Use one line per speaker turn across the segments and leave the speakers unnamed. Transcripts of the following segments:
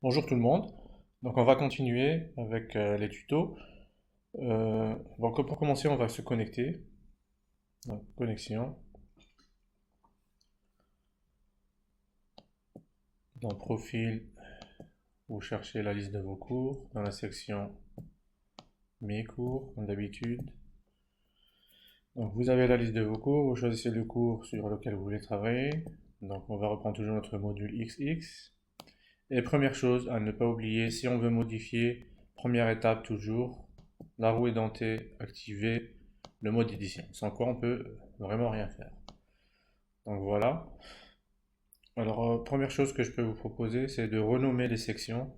Bonjour tout le monde. Donc on va continuer avec les tutos. Donc pour commencer, on va se connecter. Donc, connexion. Dans profil, vous cherchez la liste de vos cours. Dans la section mes cours, comme d'habitude. Donc vous avez la liste de vos cours. Vous choisissez le cours sur lequel vous voulez travailler. Donc on va reprendre toujours notre module XX. Et première chose à ne pas oublier, si on veut modifier, première étape toujours, la roue édentée activée, le mode édition, sans quoi on peut vraiment rien faire. Donc voilà. Alors première chose que je peux vous proposer, c'est de renommer les sections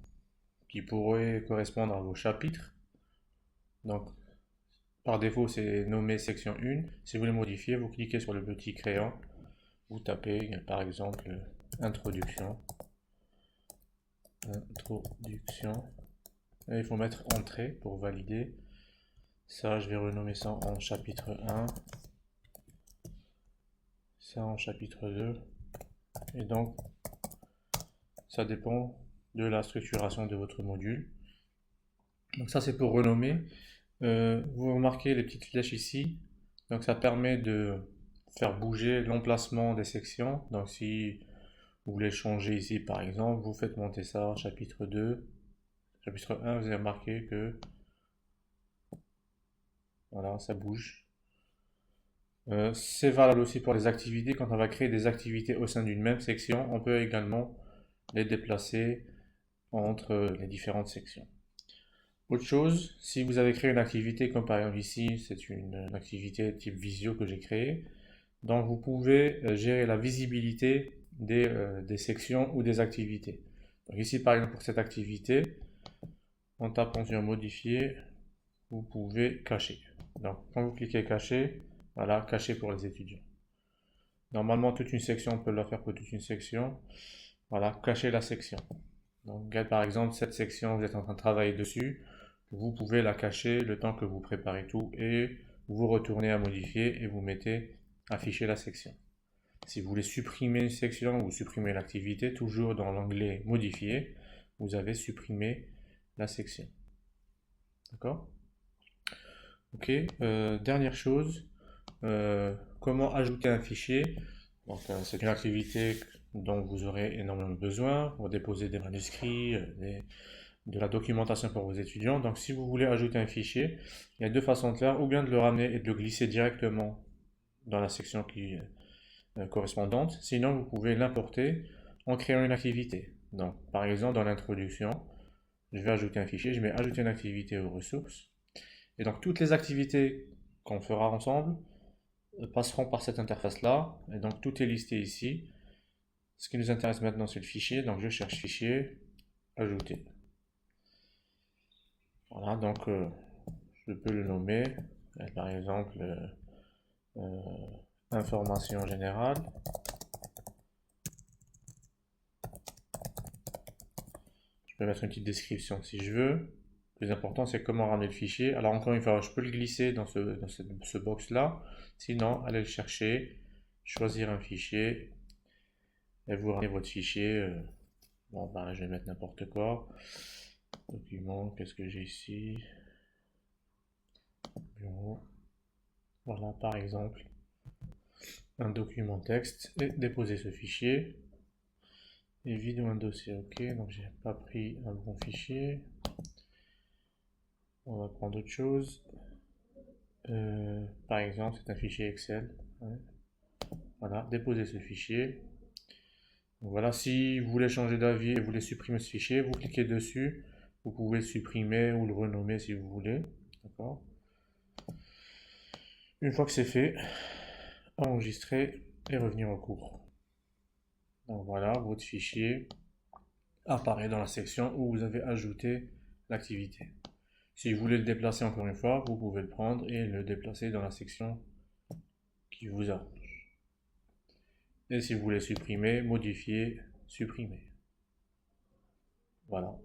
qui pourraient correspondre à vos chapitres. Donc par défaut c'est nommé section 1. Si vous voulez modifier, vous cliquez sur le petit crayon, vous tapez par exemple introduction. Introduction. Et il faut mettre entrée pour valider. Ça, je vais renommer ça en chapitre 1. Ça en chapitre 2. Et donc, ça dépend de la structuration de votre module. Donc ça, c'est pour renommer. Vous remarquez les petites flèches ici. Donc ça permet de faire bouger l'emplacement des sections. Donc si vous voulez changer ici, par exemple, vous faites monter ça chapitre 2. Chapitre 1, vous avez remarqué que voilà, ça bouge. C'est valable aussi pour les activités. Quand on va créer des activités au sein d'une même section, on peut également les déplacer entre les différentes sections. Autre chose, si vous avez créé une activité, comme par exemple ici, c'est une activité type Visio que j'ai créée, donc vous pouvez gérer la visibilité des sections ou des activités. Donc ici, par exemple, pour cette activité, en tapant sur modifier, vous pouvez cacher. Donc quand vous cliquez cacher, voilà, cacher pour les étudiants. Normalement, toute une section, on peut la faire pour toute une section. Voilà, cacher la section. Donc, par exemple, cette section, vous êtes en train de travailler dessus. Vous pouvez la cacher le temps que vous préparez tout et vous retournez à modifier et vous mettez afficher la section. Si vous voulez supprimer une section ou supprimer l'activité, toujours dans l'onglet modifier, vous avez supprimé la section. D'accord? Ok, dernière chose, comment ajouter un fichier. Donc, c'est une activité dont vous aurez énormément besoin pour déposer des manuscrits, de la documentation pour vos étudiants. Donc, si vous voulez ajouter un fichier, il y a deux façons de faire, ou bien de le ramener et de le glisser directement dans la section correspondante. Sinon, vous pouvez l'importer en créant une activité. Donc, par exemple, dans l'introduction, je vais ajouter un fichier, je mets ajouter une activité aux ressources. Et donc, toutes les activités qu'on fera ensemble passeront par cette interface-là. Et donc, tout est listé ici. Ce qui nous intéresse maintenant, c'est le fichier. Donc, je cherche fichier, ajouter. Voilà, donc je peux le nommer, par exemple, information générale. Je peux mettre une petite description si je veux. Le plus important, c'est comment ramener le fichier. Alors, encore une fois, je peux le glisser dans ce box-là. Sinon, allez le chercher, choisir un fichier, et vous ramenez votre fichier. Bon, ben, je vais mettre n'importe quoi. Document, qu'est-ce que j'ai ici? Bureau. Voilà, par exemple, un document texte et déposer ce fichier. Et vide un dossier, ok, donc j'ai pas pris un bon fichier. On va prendre autre chose. Par exemple, c'est un fichier Excel. Ouais. Voilà, déposer ce fichier. Donc voilà, si vous voulez changer d'avis et vous voulez supprimer ce fichier, vous cliquez dessus. Vous pouvez le supprimer ou le renommer si vous voulez. D'accord. Une fois que c'est fait, enregistrer et revenir au cours. Donc voilà, votre fichier apparaît dans la section où vous avez ajouté l'activité. Si vous voulez le déplacer encore une fois, vous pouvez le prendre et le déplacer dans la section qui vous arrange. Et si vous voulez supprimer, modifier, supprimer. Voilà.